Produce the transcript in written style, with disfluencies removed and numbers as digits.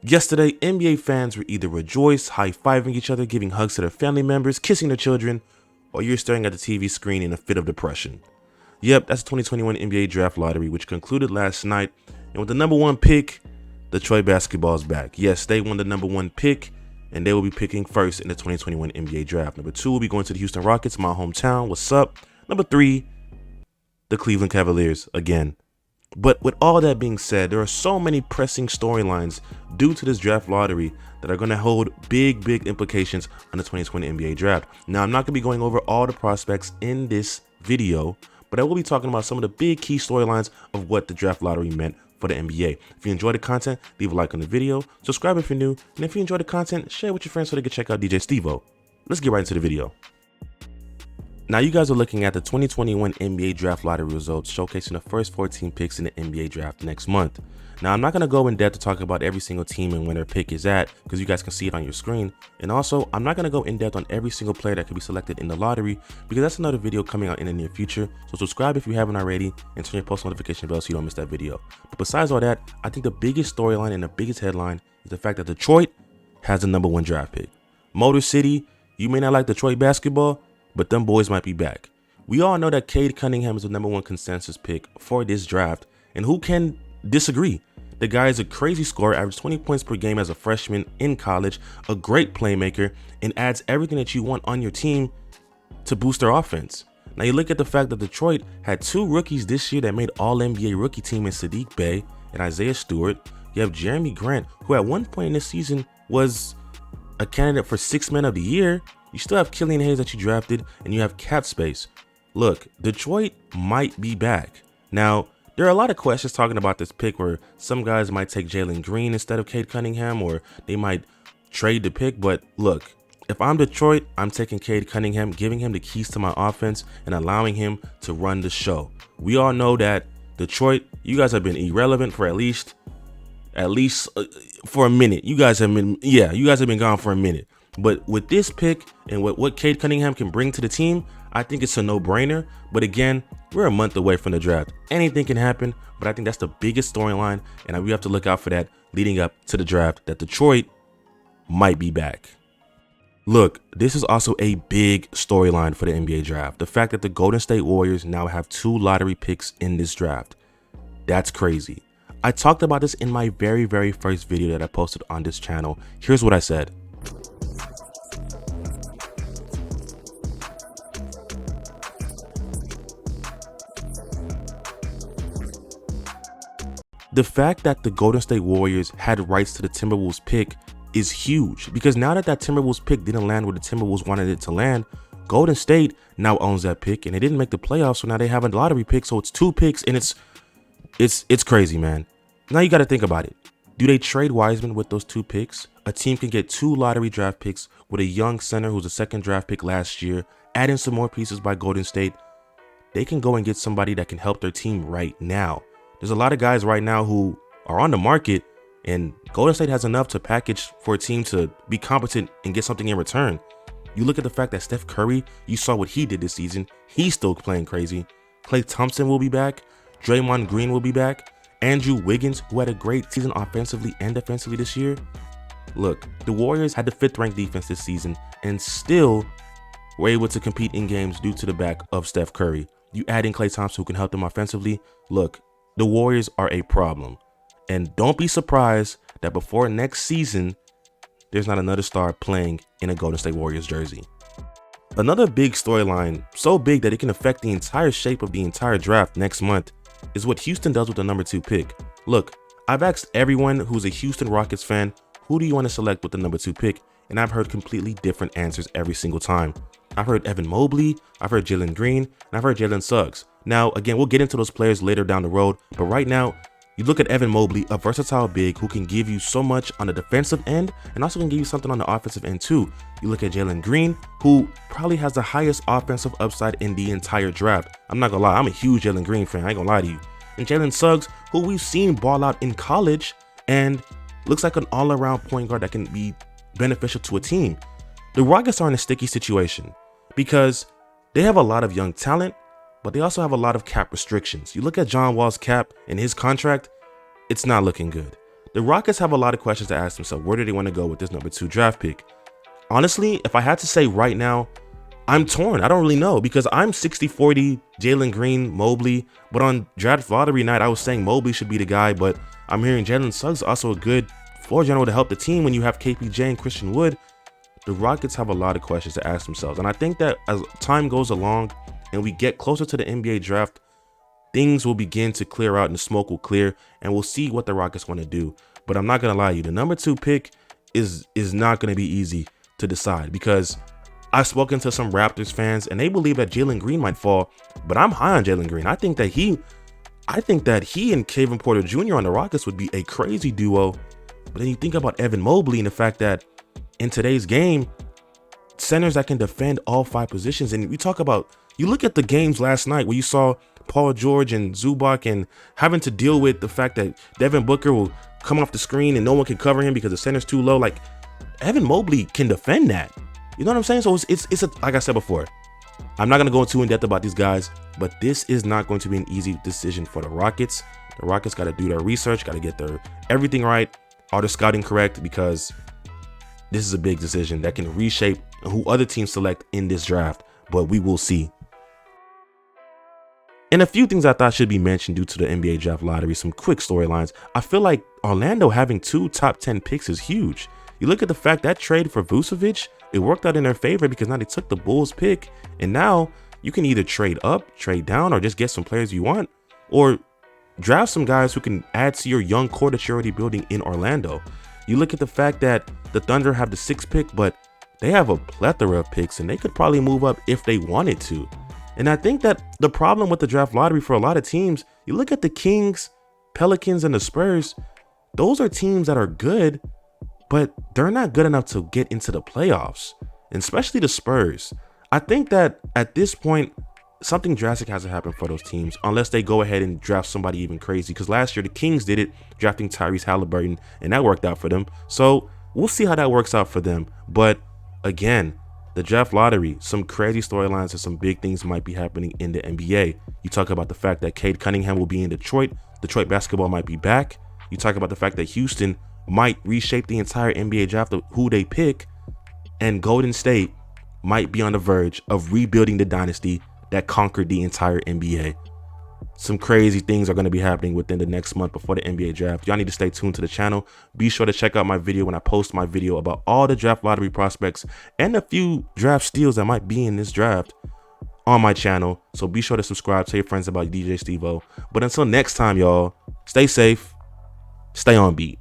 Yesterday, NBA fans were either rejoiced, high-fiving each other, giving hugs to their family members, kissing their children, or you're staring at the TV screen in a fit of depression. Yep, that's the 2021 NBA Draft Lottery, which concluded last night, and with the number one pick, Detroit basketball is back. Yes, they won the number one pick, and they will be picking first in the 2021 NBA Draft. Number 2 will be going to the Houston Rockets, my hometown. What's up? Number 3, the Cleveland Cavaliers again. But with all that being said, there are so many pressing storylines due to this draft lottery that are going to hold big implications on the 2020 NBA draft. Now, I'm not going to be going over all the prospects in this video, but I will be talking about some of the big key storylines of what the draft lottery meant for the NBA. If you enjoyed the content, leave a like on the video, subscribe if you're new, and if you enjoyed the content, share it with your friends so they can check out DJ Steve-O. Let's get right into the video. Now, you guys are looking at the 2021 NBA Draft Lottery results showcasing the first 14 picks in the NBA Draft next month. Now, I'm not going to go in depth to talk about every single team and when their pick is at, because you guys can see it on your screen. And also, I'm not going to go in depth on every single player that could be selected in the lottery, because that's another video coming out in the near future. So subscribe if you haven't already, and turn your post notification bell so you don't miss that video. But besides all that, I think the biggest storyline and the biggest headline is the fact that Detroit has the number one draft pick. Motor City, you may not like Detroit basketball, but them boys might be back. We all know that Cade Cunningham is the number one consensus pick for this draft, and who can disagree? The guy is a crazy scorer, averaged 20 points per game as a freshman in college, a great playmaker, and adds everything that you want on your team to boost their offense. Now, you look at the fact that Detroit had 2 rookies this year that made All-NBA rookie team in Sadiq Bey and Isaiah Stewart. You have Jeremy Grant, who at one point in this season was a candidate for 6th Man of the Year. You still have Killian Hayes that you drafted, and you have cap space. Look, Detroit might be back. Now, there are a lot of questions talking about this pick where some guys might take Jalen Green instead of Cade Cunningham, or they might trade the pick. But look, if I'm Detroit, I'm taking Cade Cunningham, giving him the keys to my offense and allowing him to run the show. We all know that Detroit, you guys have been irrelevant for at least for a minute. You guys have been gone for a minute. But with this pick and what Cade Cunningham can bring to the team, I think it's a no-brainer. But again, we're a month away from the draft. Anything can happen, but I think that's the biggest storyline, and we have to look out for that leading up to the draft, that Detroit might be back. Look, this is also a big storyline for the NBA draft. The fact that the Golden State Warriors now have 2 lottery picks in this draft. That's crazy. I talked about this in my very first video that I posted on this channel. Here's what I said. The fact that the Golden State Warriors had rights to the Timberwolves pick is huge, because now that Timberwolves pick didn't land where the Timberwolves wanted it to land, Golden State now owns that pick, and they didn't make the playoffs, so now they have a lottery pick, so it's 2 picks, and it's crazy, man. Now you got to think about it. Do they trade Wiseman with those 2 picks? A team can get 2 lottery draft picks with a young center who's a 2nd draft pick last year, add in some more pieces by Golden State. They can go and get somebody that can help their team right now. There's a lot of guys right now who are on the market, and Golden State has enough to package for a team to be competent and get something in return. You look at the fact that Steph Curry, you saw what he did this season. He's still playing crazy. Klay Thompson will be back. Draymond Green will be back. Andrew Wiggins, who had a great season offensively and defensively this year. Look, the Warriors had the 5th ranked defense this season and still were able to compete in games due to the back of Steph Curry. You add in Klay Thompson, who can help them offensively. Look, the Warriors are a problem, and don't be surprised that before next season, there's not another star playing in a Golden State Warriors jersey. Another big storyline, so big that it can affect the entire shape of the entire draft next month, is what Houston does with the number 2 pick. Look, I've asked everyone who's a Houston Rockets fan, who do you want to select with the number 2 pick? And I've heard completely different answers every single time. I've heard Evan Mobley, I've heard Jalen Green, and I've heard Jalen Suggs. Now, again, we'll get into those players later down the road, but right now, you look at Evan Mobley, a versatile big who can give you so much on the defensive end and also can give you something on the offensive end too. You look at Jalen Green, who probably has the highest offensive upside in the entire draft. I'm not gonna lie, I'm a huge Jalen Green fan, I ain't gonna lie to you. And Jalen Suggs, who we've seen ball out in college and looks like an all-around point guard that can be beneficial to a team. The Rockets are in a sticky situation because they have a lot of young talent, but they also have a lot of cap restrictions. You look at John Wall's cap and his contract, it's not looking good. the Rockets have a lot of questions to ask themselves. Where do they want to go with this number 2 draft pick? Honestly, if I had to say right now, I'm torn. I don't really know because I'm 60-40 Jalen Green, Mobley. But on draft lottery night, I was saying Mobley should be the guy. But I'm hearing Jalen Suggs also a good floor general to help the team when you have KPJ and Christian Wood. The Rockets have a lot of questions to ask themselves. And I think that as time goes along and we get closer to the NBA draft, things will begin to clear out and the smoke will clear and we'll see what the Rockets want to do. But I'm not going to lie to you. The number 2 pick is not going to be easy to decide because I've spoken to some Raptors fans and they believe that Jalen Green might fall, but I'm high on Jalen Green. I think that he and Kevin Porter Jr. on the Rockets would be a crazy duo. But then you think about Evan Mobley and the fact that in today's game, centers that can defend all 5 positions. And you look at the games last night where you saw Paul George and Zubac and having to deal with the fact that Devin Booker will come off the screen and no one can cover him because the center's too low. Like Evan Mobley can defend that. You know what I'm saying? So it's like I said before, I'm not going to go too in depth about these guys, but this is not going to be an easy decision for the Rockets. The Rockets got to do their research, got to get their everything right, all their scouting correct, because this is a big decision that can reshape who other teams select in this draft, but we will see. And a few things I thought should be mentioned due to the NBA draft lottery, some quick storylines. I feel like Orlando having 2 top 10 picks is huge. You look at the fact that trade for Vucevic, it worked out in their favor because now they took the Bulls pick and now you can either trade up, trade down, or just get some players you want, or draft some guys who can add to your young core that you're already building in Orlando. You look at the fact that the Thunder have the 6th pick, but they have a plethora of picks and they could probably move up if they wanted to. And I think that the problem with the draft lottery for a lot of teams, you look at the Kings, Pelicans, and the Spurs, those are teams that are good, but they're not good enough to get into the playoffs, and especially the Spurs. I think that at this point, something drastic has to happen for those teams unless they go ahead and draft somebody even crazy. Because last year, the Kings did it, drafting Tyrese Halliburton, and that worked out for them. So we'll see how that works out for them. But again, the draft lottery, some crazy storylines and some big things might be happening in the NBA. You talk about the fact that Cade Cunningham will be in Detroit. Detroit basketball might be back. You talk about the fact that Houston might reshape the entire NBA draft of who they pick. And Golden State might be on the verge of rebuilding the dynasty that conquered the entire NBA. Some crazy things are going to be happening within the next month before the NBA draft. Y'all need to stay tuned to the channel. Be sure to check out my video when I post my video about all the draft lottery prospects and a few draft steals that might be in this draft on my channel. So be sure to subscribe, tell your friends about DJ Steve-O. But until next time, y'all, stay safe, stay on beat.